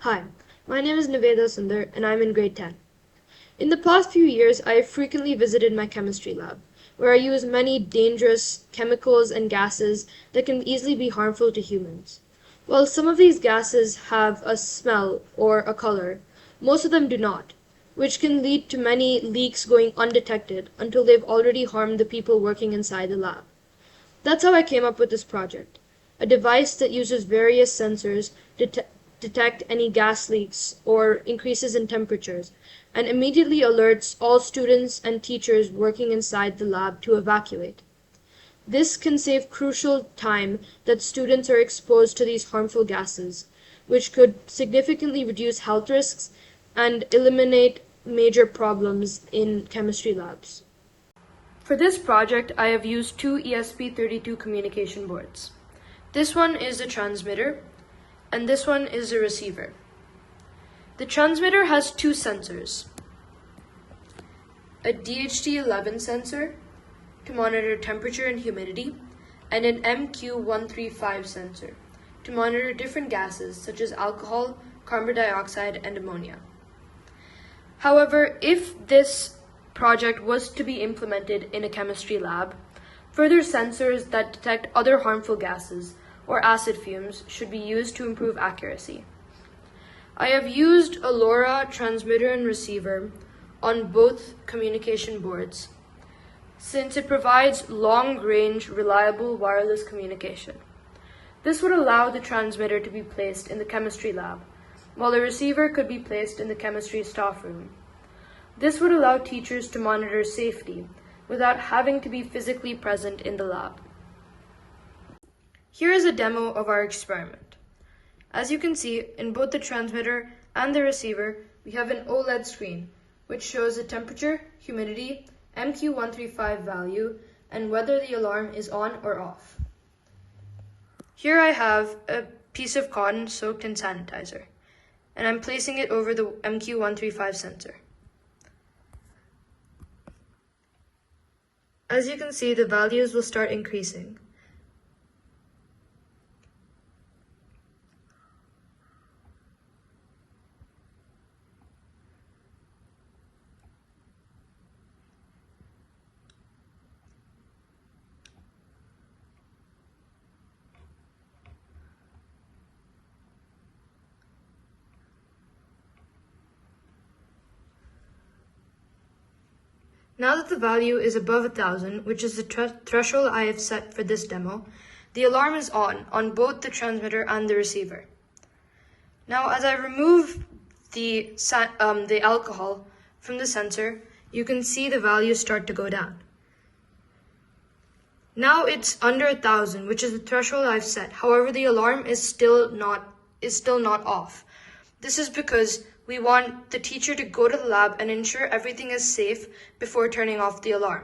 Hi, my name is Nivi and I'm in grade 10. In the past few years, I have frequently visited my chemistry lab, where I use many dangerous chemicals and gases that can easily be harmful to humans. While some of these gases have a smell or a color, most of them do not, which can lead to many leaks going undetected until they've already harmed the people working inside the lab. That's how I came up with this project, a device that uses various sensors to detect any gas leaks or increases in temperatures, and immediately alerts all students and teachers working inside the lab to evacuate. This can save crucial time that students are exposed to these harmful gases, which could significantly reduce health risks and eliminate major problems in chemistry labs. For this project, I have used two ESP32 communication boards. This one is a transmitter, and this one is a receiver. The transmitter has two sensors, a DHT11 sensor to monitor temperature and humidity, and an MQ135 sensor to monitor different gases such as alcohol, carbon dioxide, and ammonia. However, if this project was to be implemented in a chemistry lab, further sensors that detect other harmful gases or acid fumes should be used to improve accuracy. I have used a LoRa transmitter and receiver on both communication boards since it provides long-range, reliable wireless communication. This would allow the transmitter to be placed in the chemistry lab, while the receiver could be placed in the chemistry staff room. This would allow teachers to monitor safety without having to be physically present in the lab. Here is a demo of our experiment. As you can see, in both the transmitter and the receiver, we have an OLED screen, which shows the temperature, humidity, MQ135 value, and whether the alarm is on or off. Here I have a piece of cotton soaked in sanitizer, and I'm placing it over the MQ135 sensor. As you can see, the values will start increasing. Now that the value is above 1,000, which is the threshold I have set for this demo, the alarm is on both the transmitter and the receiver. Now, as I remove the alcohol from the sensor, you can see the values start to go down. Now it's under 1,000, which is the threshold I've set. However, the alarm is still not off. This is because we want the teacher to go to the lab and ensure everything is safe before turning off the alarm.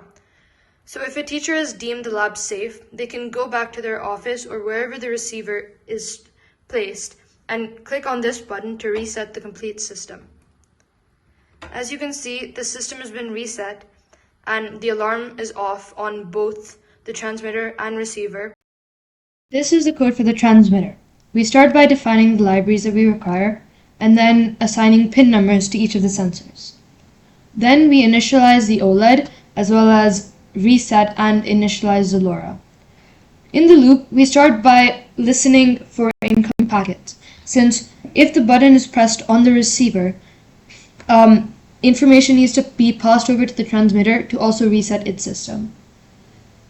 So if a teacher has deemed the lab safe, they can go back to their office or wherever the receiver is placed and click on this button to reset the complete system. As you can see, the system has been reset and the alarm is off on both the transmitter and receiver. This is the code for the transmitter. We start by defining the libraries that we require and then assigning pin numbers to each of the sensors. Then we initialize the OLED as well as reset and initialize the LoRa. In the loop, we start by listening for incoming packets, since if the button is pressed on the receiver, information needs to be passed over to the transmitter to also reset its system.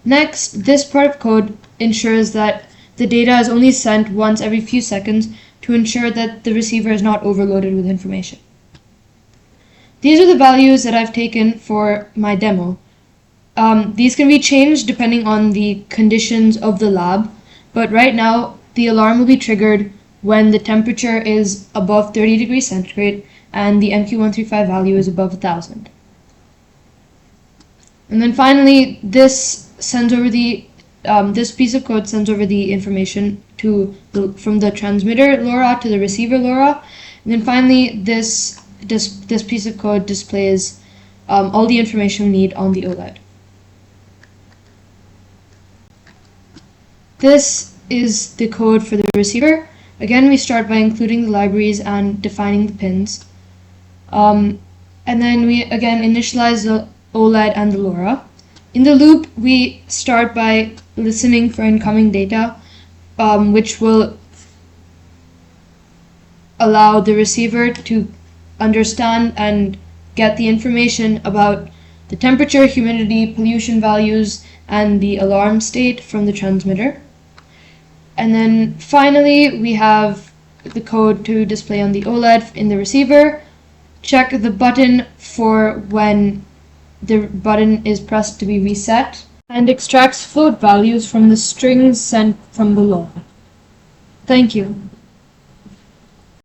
Next, this part of code ensures that the data is only sent once every few seconds to ensure that the receiver is not overloaded with information. These are the values that I've taken for my demo. These can be changed depending on the conditions of the lab, but right now the alarm will be triggered when the temperature is above 30 degrees centigrade and the MQ135 value is above 1,000. And then finally, this piece of code sends over the information from the transmitter LoRa to the receiver LoRa. And then finally, this piece of code displays all the information we need on the OLED. This is the code for the receiver, Again, we start by including the libraries and defining the pins. And then we again initialize the OLED and the LoRa. In the loop, we start by listening for incoming data, which will allow the receiver to understand and get the information about the temperature, humidity, pollution values, and the alarm state from the transmitter. And then finally, we have the code to display on the OLED in the receiver. Check the button for when the button is pressed to be reset, and extracts float values from the strings sent from below. Thank you.